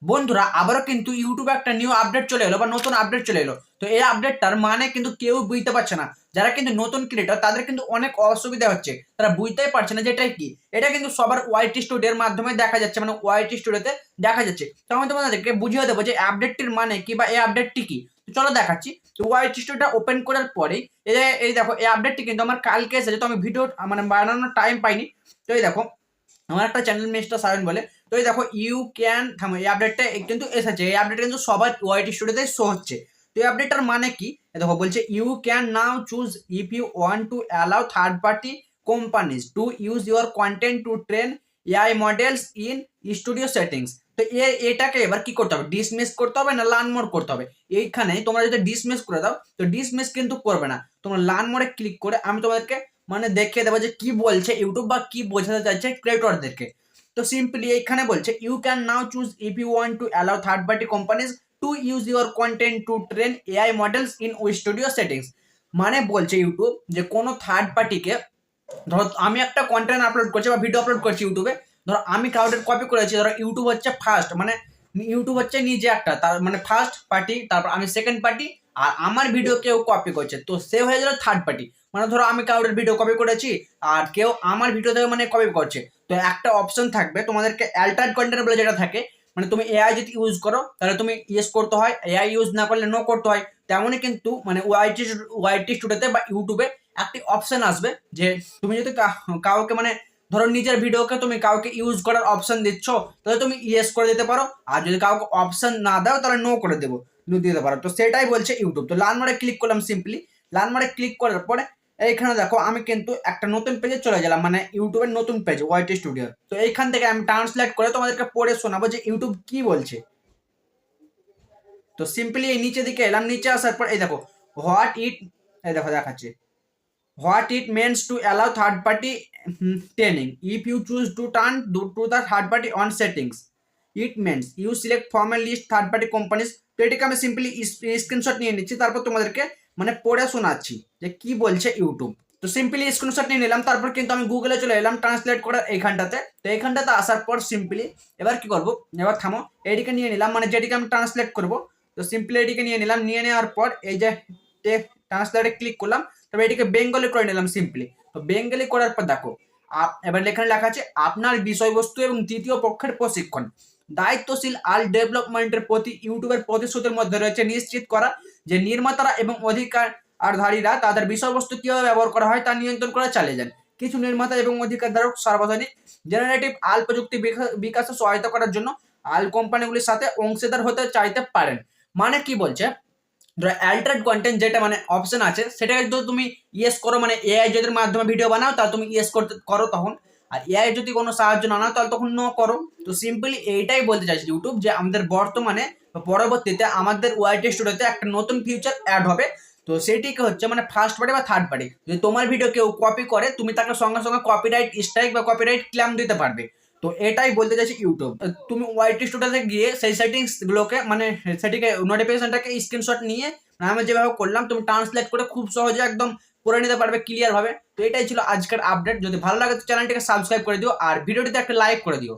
বন্ধুরা আবারও কিন্তু ইউটিউবে একটা নিউ আপডেট চলে এলো বা নতুন আপডেট চলে এলো। তো এই আপডেটটার মানে কিন্তু কেউ বুঝতে পারছে না। যারা কিন্তু নতুন ক্রিয়েটর তাদের কিন্তু অনেক অসুবিধা হচ্ছে, তারা বুঝতেই পারছে না যে এটা কি। এটা কিন্তু সবার ওয়াইটি স্টুডিওর মাধ্যমে দেখা যাচ্ছে, মানে ওয়াইটি স্টুডিওতে দেখা যাচ্ছে। তো আমি তোমাদেরকে বুঝিয়ে দেবো যে আপডেটটির মানে কি বা এই আপডেটটি কি। তো চলো দেখাচ্ছি। তো ওয়াইটি স্টুডিওটা ওপেন করার পরেই এই দেখো এই আপডেটটি কিন্তু আমার কালকে এসেছে। তো আমি ভিডিও মানে বানানোর টাইম পাইনি। তো এই দেখো আমার একটা চ্যানেল মিস্টার সায়ন বলে। তো এই দেখো ইউ ক্যান থামো, এই আপডেটটা কিন্তু এসেছে। এই আপডেট কিন্তু সবার ওয়াইটি স্টুডিওতে শো হচ্ছে। তো এই আপডেটটার মানে কি দেখো, বলছে you can now choose if you want to allow third party companies to use your content to train AI models in studio settings. তো এটাকে এবার কি করতে হবে, ডিসমিস করতে হবে না লার্ন মোড করতে হবে। এইখানে তোমরা যদি ডিসমিস করে দাও, তো ডিসমিস কিন্তু করবে না, তোমরা লার্ন মোডে ক্লিক করে আমি তোমাদেরকে মানে দেখিয়ে দেবো যে কি বলছে ইউটিউব বা কি বোঝাতে চাইছে ক্রিয়েটরদেরকে। তো সিম্পলি এখানে বলছে you can now choose if you want to allow third party companies to use your content to train AI models in studio settings. মানে বলছে ইউটিউব যে কোনো থার্ড পার্টিকে, ধরো আমি একটা কন্টেন্ট আপলোড করছি বা ভিডিও আপলোড করছি ইউটিউবে, ধরো আমি কাউডের কপি করেছি, ধরো ইউটিউব হচ্ছে ফার্স্ট, মানে ইউটিউব হচ্ছে নিজে একটা তার মানে ফার্স্ট পার্টি, তারপর আমি সেকেন্ড পার্টি, আর আমার ভিডিও কেউ কপি করছে তো সে হয়ে গেল থার্ড পার্টি। মানে ধরো আমি কাউডের ভিডিও কপি করেছি আর কেউ আমার ভিডিও থেকে মানে কপি করছে, তো একটা অপশন থাকবে তোমাদেরকে অ্যাল্টার্ড কন্টেন্ট বলে যেটা থাকে। মানে তুমি এআই যদি ইউজ করো তাহলে তুমি ইয়েস করতে হয়, এআই ইউজ না করলে নো করতে হয়। তেমনই কিন্তু মানে ওয়াইটি স্টুডিওতে বা ইউটিউবে একটি অপশন আসবে যে তুমি যদি কাউকে মানে ধরো নিজের ভিডিওকে তুমি কাউকে ইউজ করার অপশন দিচ্ছ, তাহলে তুমি ইয়েস করে দিতে পারো। আর যদি কাউকে অপশন না দাও তাহলে নো করে দেবো, দিতে পারো। তো সেটাই বলছে ইউটিউব। তো লার্ন মোডে ক্লিক করলাম, সিম্পলি লার্ন মোডে ক্লিক করার পরে এইখানে দেখো আমি কিন্তু একটা নতুন পেজে চলে গেলাম, মানে ইউটিউবের নতুন পেজ ওয়াইটি স্টুডিওর। তো এইখান থেকে আমি ট্রান্সলেট করে তোমাদেরকে পড়ে শোনাবো যে ইউটিউব কি বলছে। তো সিম্পলি এই নিচে দিকে এলাম, নিচে আসার পর এই দেখো হোয়াট ইট, এই দেখো দেখাচ্ছে what it means to allow third party training. If you choose to turn to the third party on settings, it means you select from a list third party companies. তো এটাকে আমি simply screenshot নিয়ে নিচ্ছি, তারপর তোমাদেরকে মানে পড়ে শোনাচ্ছি যে কি বলছে ইউটিউব। তো সিম্পলি স্ক্রিনশট নিয়ে নিলাম, তারপর কিন্তু আমি গুগলে চলে এলাম ট্রান্সলেট করার এইখানটাতে। তো এইখানটাতে আসার পর সিম্পলি এবার কি করবো, এবার থামো, এদিকে নিয়ে নিলাম মানে যেটিকে আমি ট্রান্সলেট করবো। তো সিম্পলি এটিকে নিয়ে নিলাম, নিয়ে নেওয়ার পর এই যে ট্রান্সলেটে ক্লিক করলাম, তবে এটিকে বেঙ্গলি করে নিলাম সিম্পলি। তো বেঙ্গলি করার পর দেখো এবার এখানে লেখা আছে আপনার বিষয়বস্তু এবং তৃতীয় পক্ষের প্রশিক্ষণ। দায়িত্বশীল আল ডেভেলপমেন্টের প্রতি ইউটিউবের প্রতিশ্রুতির মধ্যে রয়েছে নিশ্চিত করা যে নির্মাতারা এবং অধিকারধারীরা তাদের বিষয়বস্তু কিভাবে ব্যবহার করা হয় তা নিয়ন্ত্রণ করে চালিয়ে যান। কিছু নির্মাতা এবং অধিকারধারক সার্বজনীন জেনারেটিভ আল প্রযুক্তি বিকাশে সহায়তা করার জন্য আল কোম্পানিগুলির সাথে অংশীদার হতে চাইতে পারেন। মানে কি বলছে, ধরো অ্যাল্টার্ড কন্টেন্ট যেটা মানে অপশন আছে সেটাকে যদি তুমি ইয়েস করো, মানে এআই যদি মাধ্যমে ভিডিও বানাও তাহলে তুমি ইয়েস করতে করো তখন, আর এআই যদি কোনো সাহায্য না নাও তাহলে তখন নো করো। তো সিম্পলি এইটাই বলতে চাইছি ইউটিউব যে আমাদের বর্তমানে পরবর্তীতে আমাদের ওয়াইটি স্টুডিওতে একটা নতুন ফিউচার অ্যাড হবে। তো সেটিকে হচ্ছে মানে ফার্স্ট পার্টি বা থার্ড পার্টি, যদি তোমার ভিডিও কেউ কপি করে তুমি তাকে সঙ্গে সঙ্গে কপিরাইট স্ট্রাইক বা কপিরাইট ক্লেম দিতে পারবে। তো এটাই বলতে চাইছি ইউটিউব। তুমি ওয়াইটি স্টুডিওতে গিয়ে সেই সেটিংস গুলোকে মানে সেটিকে নোটিফিকেশনটাকে স্ক্রিনশট নিয়ে আমি যেভাবে করলাম তুমি ট্রান্সলেট করে খুব সহজে একদম করে নিতে পারবে ক্লিয়ার ভাবে। তো এটাই ছিল আজকের আপডেট। যদি ভালো লাগে তো চ্যানেলটিকে সাবস্ক্রাইব করে দিও আর ভিডিওটিতে একটা লাইক করে দিও।